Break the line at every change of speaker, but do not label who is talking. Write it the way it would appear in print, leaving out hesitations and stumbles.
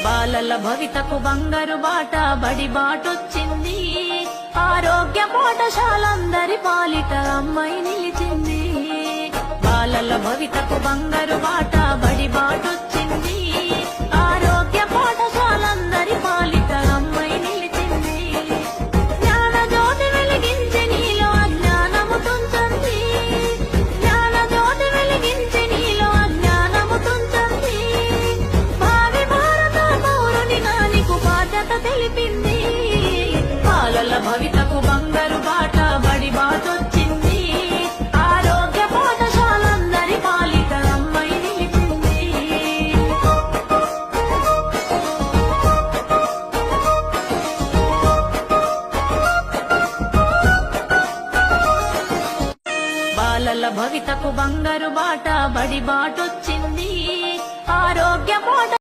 బాలల భవితకు బంగారు బాట బడి బాటొచ్చింది. ఆరోగ్య పాఠశాలందరి పాలిట అమ్మాయి నిలిచింది. బాలల భవితకు బంగారు బాట బడి బాటొచ్చింది. ఆరోగ్య పాఠశాలందరి పాలిట అమ్మాయి నిలిచింది. జ్ఞాన జ్యోతి వెలిగించి నీలో అజ్ఞానము తుంచండి. జ్ఞాన జ్యోతి వెలిగించి నీలో అజ్ఞానము తుంచండి. భావి భారత పౌరునిగా నీకు బాధ్యత తెలిపింది. బాలల భవితకు బంగారు బాట బడి బాటొచ్చింది. ఆరోగ్య పాఠశాలందరి పాలిట అమ్మాయి నిలిచింది. బాలల భవితకు బంగారు బాట బడి బాటొచ్చింది. ఆరోగ్య